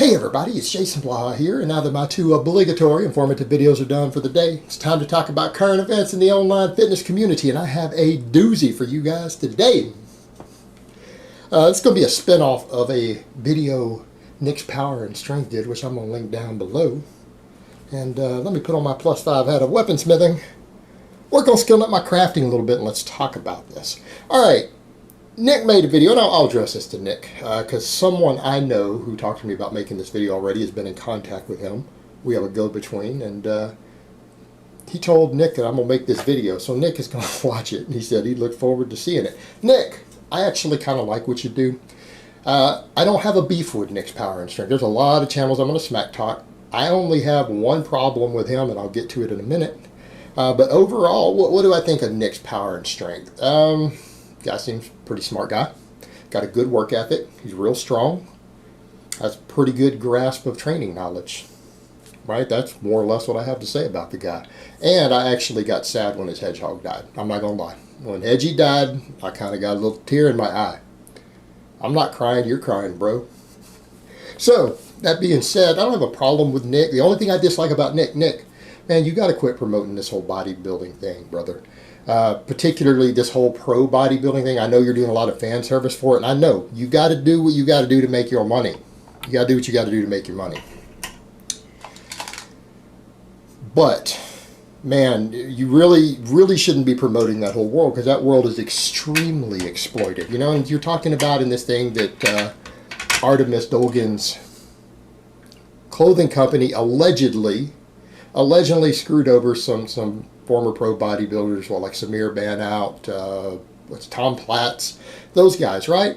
Hey everybody, it's Jason Blaha here, and now that my two obligatory informative videos are done for the day, it's time to talk about current events in the online fitness community, and I have a doozy for you guys today. It's going to be a spin-off of a video Nick's Power and Strength did, which I'm going to link down below. And let me put on my +5 hat of weaponsmithing, work on skilling up my crafting a little bit, and let's talk about this. Alright. Nick made a video, and I'll address this to Nick, because someone I know who talked to me about making this video already has been in contact with him. We have a go-between, and he told Nick that I'm going to make this video, so Nick is going to watch it, and he said he'd look forward to seeing it. Nick, I actually kind of like what you do. I don't have a beef with Nick's Power and Strength. There's a lot of channels I'm going to smack talk. I only have one problem with him, and I'll get to it in a minute. But overall, what do I think of Nick's Power and Strength? Guy seems pretty smart guy. Got a good work ethic. He's real strong. Has pretty good grasp of training knowledge. Right? That's more or less what I have to say about the guy. And I actually got sad when his hedgehog died. I'm not going to lie. When Hedgie died, I kind of got a little tear in my eye. I'm not crying. You're crying, bro. So, that being said, I don't have a problem with Nick. The only thing I dislike about Nick, man, you got to quit promoting this whole bodybuilding thing, brother. Particularly this whole pro bodybuilding thing. I know you're doing a lot of fan service for it, and I know you got to do what you got to do to make your money. You got to do what you got to do to make your money. But man, you really shouldn't be promoting that whole world, because that world is extremely exploited. You know, and you're talking about in this thing that Artemus, Dolgin's clothing company, allegedly screwed over some former pro bodybuilders, well, like Samir Banout, Tom Platz, those guys, right?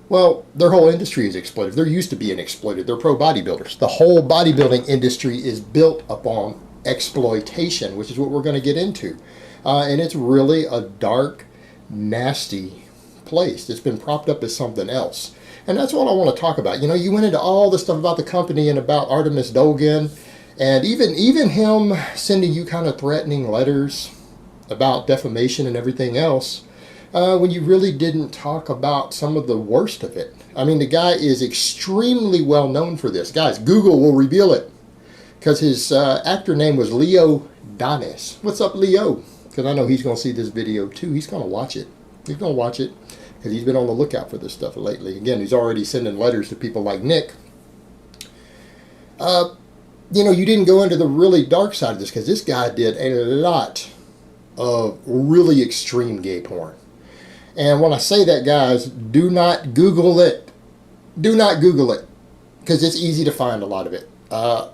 Well, their whole industry is exploited. They're used to being exploited. They're pro bodybuilders. The whole bodybuilding industry is built upon exploitation, which is what we're going to get into. And it's really a dark, nasty place. It's been propped up as something else. And that's what I want to talk about. You know, you went into all this stuff about the company and about Artemus Dolgin. And even him sending you kind of threatening letters about defamation and everything else, when you really didn't talk about some of the worst of it. I mean, the guy is extremely well known for this. Guys, Google will reveal it. Because his actor name was Leo Donis. What's up, Leo? Because I know he's going to see this video too. He's going to watch it. He's going to watch it because he's been on the lookout for this stuff lately. Again, he's already sending letters to people like Nick. You know, you didn't go into the really dark side of this, because this guy did a lot of really extreme gay porn. And when I say that, guys, do not Google it. Do not Google it, because it's easy to find a lot of it. I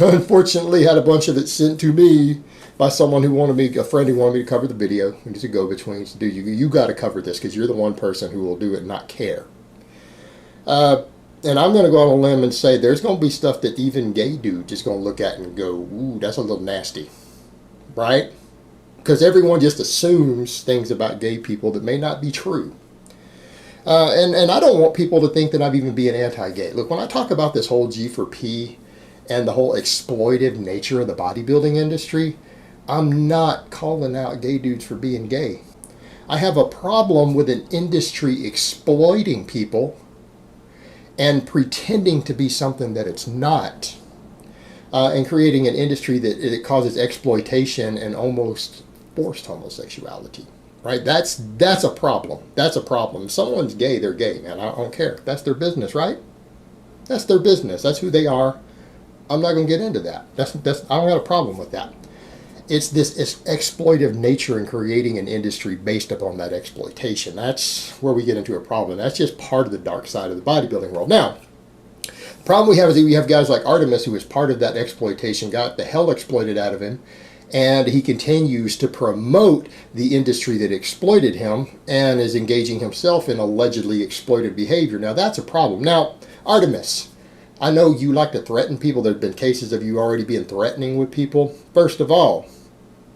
unfortunately had a bunch of it sent to me by someone who wanted me, a friend who wanted me to cover the video. And just a go-between. So, dude, you got to cover this, because you're the one person who will do it and not care. And I'm going to go on a limb and say there's going to be stuff that even gay dudes just going to look at and go, ooh, that's a little nasty. Right? Because everyone just assumes things about gay people that may not be true. And I don't want people to think that I'm even being anti-gay. Look, when I talk about this whole G4P and the whole exploitive nature of the bodybuilding industry, I'm not calling out gay dudes for being gay. I have a problem with an industry exploiting people and pretending to be something that it's not, and creating an industry that it causes exploitation and almost forced homosexuality. Right? That's a problem. That's a problem. If someone's gay, they're gay, man. I don't care. That's their business, right? That's their business. That's who they are. I'm not going to get into that. I don't have a problem with that. It's this exploitive nature in creating an industry based upon that exploitation. That's where we get into a problem. That's just part of the dark side of the bodybuilding world. Now, the problem we have is that we have guys like Artemus, who is part of that exploitation, got the hell exploited out of him, and he continues to promote the industry that exploited him and is engaging himself in allegedly exploitive behavior. Now, that's a problem. Now, Artemus, I know you like to threaten people. There have been cases of you already being threatening with people. First of all,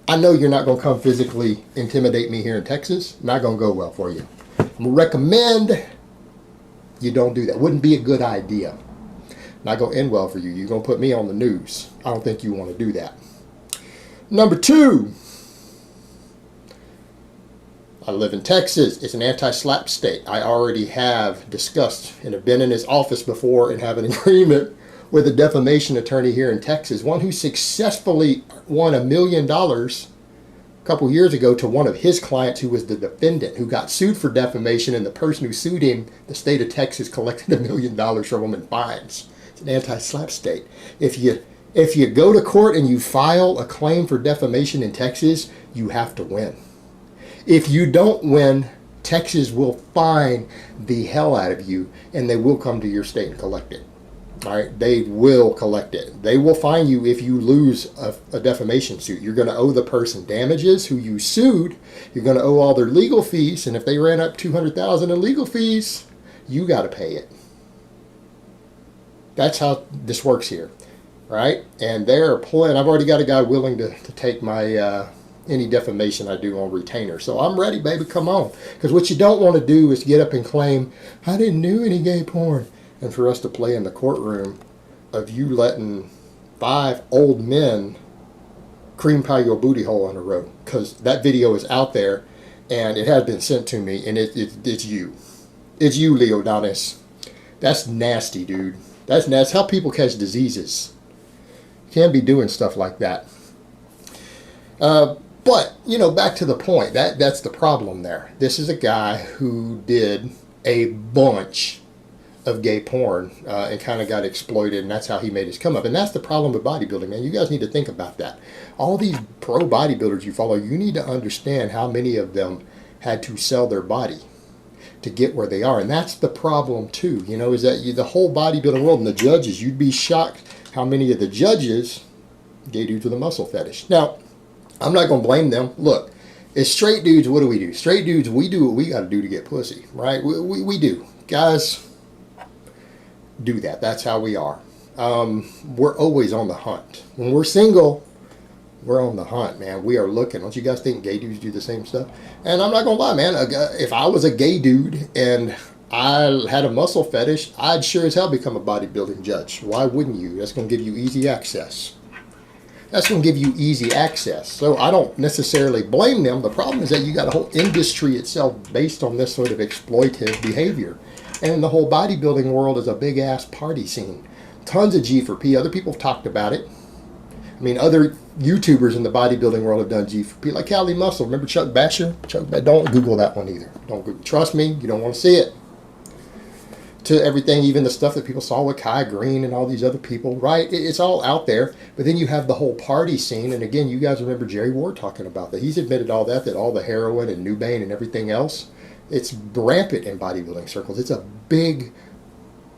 I know you're not going to come physically intimidate me here in Texas. Not going to go well for you. I'm going to recommend you don't do that. Wouldn't be a good idea. Not going to end well for you. You're going to put me on the news. I don't think you want to do that. Number two, I live in Texas. It's an anti-slap state. I already have discussed and have been in his office before and have an agreement with a defamation attorney here in Texas, one who successfully won $1 million a couple years ago to one of his clients who was the defendant, who got sued for defamation, and the person who sued him, the state of Texas, collected $1 million from him in fines. It's an anti-slap state. If you go to court and you file a claim for defamation in Texas, you have to win. If you don't win, Texas will fine the hell out of you, and they will come to your state and collect it. All right, they will collect it. They will fine you if you lose a defamation suit. You're going to owe the person damages who you sued. You're going to owe all their legal fees, and if they ran up $200,000 in legal fees, you got to pay it. That's how this works here, right? And they're plenty. I've already got a guy willing to take my any defamation I do on retainer. So I'm ready, baby. Come on. Because what you don't want to do is get up and claim, I didn't do any gay porn. And for us to play in the courtroom of you letting 5 old men cream pie your booty hole in a row. Because that video is out there and it has been sent to me, and it's you. It's you, Leodonis. That's nasty, dude. That's how people catch diseases. You can't be doing stuff like that. But, you know, back to the point. That's the problem there. This is a guy who did a bunch of gay porn and kind of got exploited, and that's how he made his come up. And that's the problem with bodybuilding, man. You guys need to think about that. All these pro bodybuilders you follow, you need to understand how many of them had to sell their body to get where they are. And that's the problem too, you know, is that the whole bodybuilding world and the judges, you'd be shocked how many of the judges, gay dudes with a muscle fetish. Now, I'm not going to blame them. Look, as straight dudes, what do? Straight dudes, we do what we got to do to get pussy, right? We do. Guys do that. That's how we are. We're always on the hunt. When we're single, we're on the hunt, man. We are looking. Don't you guys think gay dudes do the same stuff? And I'm not going to lie, man. If I was a gay dude and I had a muscle fetish, I'd sure as hell become a bodybuilding judge. Why wouldn't you? That's going to give you easy access. That's going to give you easy access. So I don't necessarily blame them. The problem is that you got a whole industry itself based on this sort of exploitative behavior. And the whole bodybuilding world is a big-ass party scene. Tons of G4P. Other people have talked about it. I mean, other YouTubers in the bodybuilding world have done G4P, like Cali Muscle. Remember Chuck Basher? Don't Google that one either. Don't Google. Trust me, you don't want to see it. To everything, even the stuff that people saw with Kai Green and all these other people, right? It's all out there. But then you have the whole party scene. And again, you guys remember Jerry Ward talking about that. He's admitted all that all the heroin and Nubane and everything else, it's rampant in bodybuilding circles. It's a big,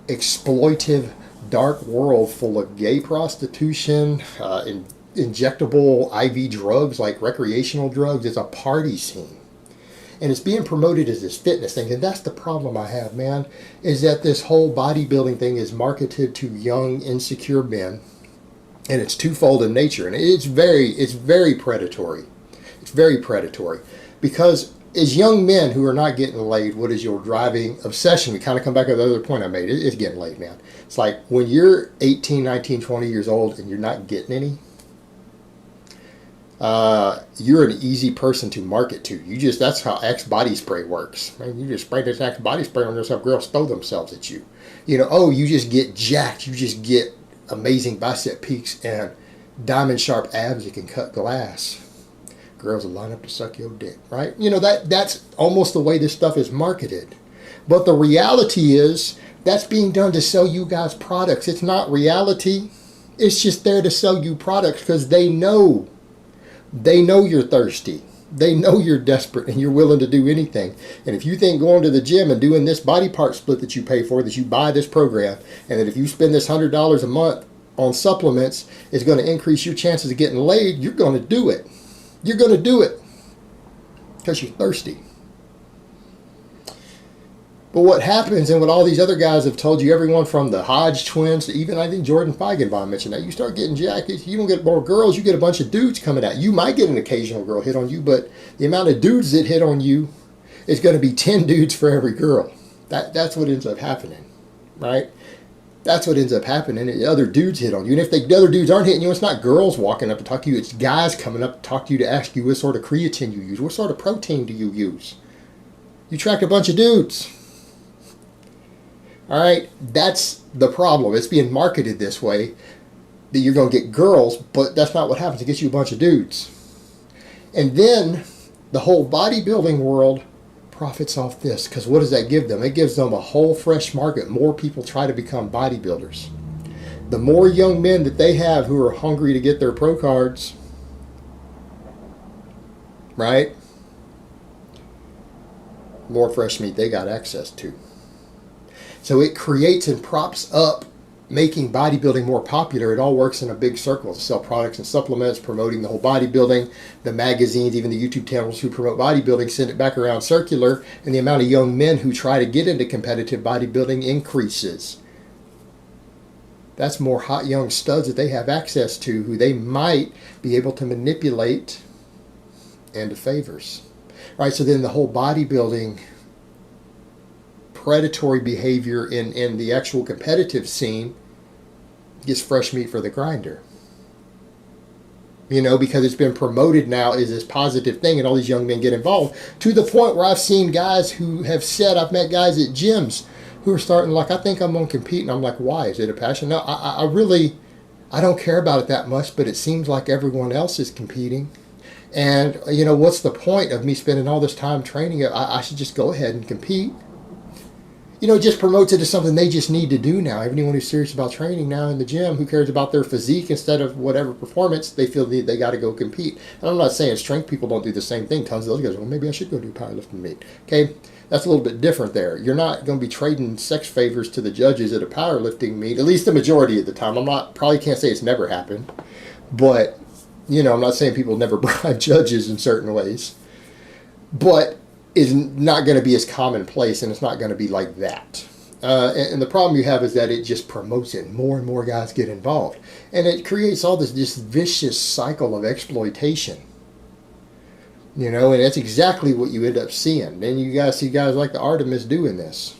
exploitive, dark world full of gay prostitution, injectable IV drugs, like recreational drugs. It's a party scene. And it's being promoted as this fitness thing. And that's the problem I have, man, is that this whole bodybuilding thing is marketed to young, insecure men. And it's twofold in nature. And it's very predatory. It's very predatory. Because as young men who are not getting laid, what is your driving obsession? We kind of come back to the other point I made. It's getting laid, man. It's like when you're 18, 19, 20 years old and you're not getting any, you're an easy person to market to. That's how Axe body spray works. Right? You just spray this Axe body spray on yourself, girls throw themselves at you. You know, oh, you just get jacked. You just get amazing bicep peaks and diamond sharp abs that can cut glass. Girls will line up to suck your dick, right? You know, that's almost the way this stuff is marketed. But the reality is that's being done to sell you guys products. It's not reality. It's just there to sell you products because they know you're thirsty. They know you're desperate and you're willing to do anything. And if you think going to the gym and doing this body part split that you pay for, that you buy this program, and that if you spend this $100 a month on supplements is going to increase your chances of getting laid, you're going to do it. You're going to do it because you're thirsty. But what happens, and what all these other guys have told you, everyone from the Hodge twins to even I think Jordan Feigenbaum mentioned that, you start getting jacked, you don't get more girls, you get a bunch of dudes coming at you. You might get an occasional girl hit on you, but the amount of dudes that hit on you is going to be 10 dudes for every girl. That's what ends up happening, right? That's what ends up happening. The other dudes hit on you. And if the other dudes aren't hitting you, it's not girls walking up to talk to you. It's guys coming up to talk to you to ask you what sort of creatine you use. What sort of protein do you use? You attract a bunch of dudes. All right, that's the problem. It's being marketed this way, that you're going to get girls, but that's not what happens. It gets you a bunch of dudes. And then the whole bodybuilding world profits off this, because what does that give them? It gives them a whole fresh market. More people try to become bodybuilders. The more young men that they have who are hungry to get their pro cards, right? More fresh meat they got access to. So it creates and props up making bodybuilding more popular. It all works in a big circle to sell products and supplements, promoting the whole bodybuilding. The magazines, even the YouTube channels who promote bodybuilding send it back around circular, and the amount of young men who try to get into competitive bodybuilding increases. That's more hot young studs that they have access to, who they might be able to manipulate into favors. Right, so then the whole bodybuilding predatory behavior in the actual competitive scene gets fresh meat for the grinder. You know, because it's been promoted now as this positive thing, and all these young men get involved, to the point where I've seen guys who have said, I've met guys at gyms who are starting like, I think I'm going to compete. And I'm like, why? Is it a passion? No, I really, I don't care about it that much, but it seems like everyone else is competing. And, you know, what's the point of me spending all this time training? I should just go ahead and compete. You know, it just promotes it as something they just need to do now. Anyone who's serious about training now in the gym, who cares about their physique instead of whatever performance, they feel they got to go compete. And I'm not saying strength people don't do the same thing. Tons of those guys, well, maybe I should go do powerlifting meet. Okay, that's a little bit different there. You're not going to be trading sex favors to the judges at a powerlifting meet, at least the majority of the time. Probably can't say it's never happened. But, you know, I'm not saying people never bribe judges in certain ways. But is not going to be as commonplace, and it's not going to be like that. And the problem you have is that it just promotes it. More and more guys get involved. And it creates all this vicious cycle of exploitation. You know, and that's exactly what you end up seeing. Then you guys see guys like the Artemus doing this.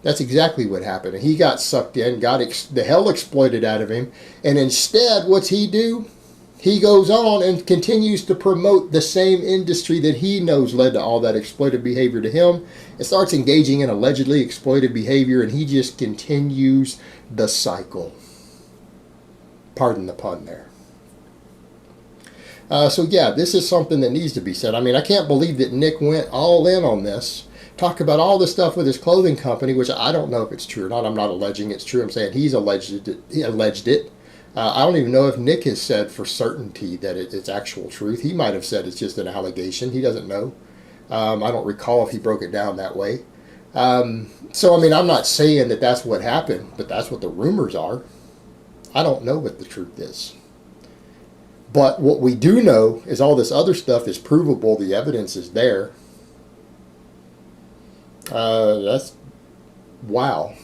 That's exactly what happened. And he got sucked in, got the hell exploited out of him. And instead, what's he do? He goes on and continues to promote the same industry that he knows led to all that exploitive behavior to him. It starts engaging in allegedly exploitive behavior, and he just continues the cycle. Pardon the pun there. So yeah, this is something that needs to be said. I mean, I can't believe that Nick went all in on this. Talk about all this stuff with his clothing company, which I don't know if it's true or not. I'm not alleging it's true. I'm saying he alleged it. I don't even know if Nick has said for certainty that it's actual truth. He might have said it's just an allegation. He doesn't know. I don't recall if he broke it down that way. So, I mean, I'm not saying that that's what happened, but that's what the rumors are. I don't know what the truth is. But what we do know is all this other stuff is provable. The evidence is there. That's wow.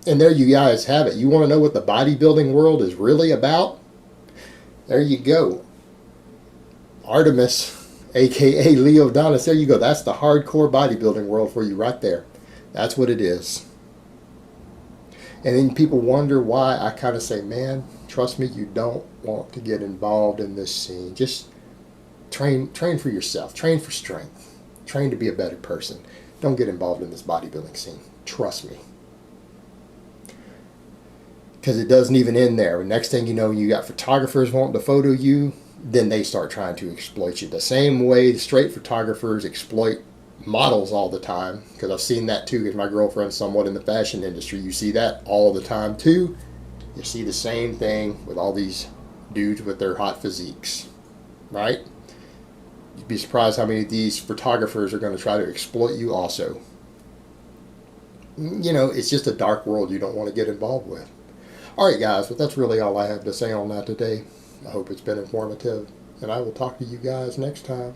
And there you guys have it. You want to know what the bodybuilding world is really about? There you go. Artemus, a.k.a. Leo Donis. There you go. That's the hardcore bodybuilding world for you right there. That's what it is. And then people wonder why I kind of say, man, trust me, you don't want to get involved in this scene. Just train for yourself. Train for strength. Train to be a better person. Don't get involved in this bodybuilding scene. Trust me. Because it doesn't even end there. Next thing you know, you got photographers wanting to photo you. Then they start trying to exploit you. The same way straight photographers exploit models all the time. Because I've seen that too, because my girlfriend's somewhat in the fashion industry. You see that all the time too. You see the same thing with all these dudes with their hot physiques. Right? You'd be surprised how many of these photographers are going to try to exploit you also. You know, it's just a dark world you don't want to get involved with. Alright guys, but that's really all I have to say on that today. I hope it's been informative, and I will talk to you guys next time.